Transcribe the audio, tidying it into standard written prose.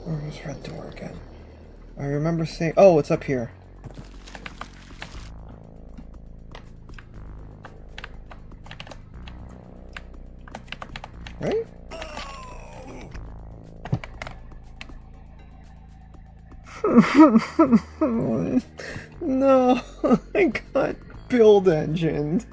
Where's that door again? I remember seeing... Oh, it's up here. Right? No, I got build engined.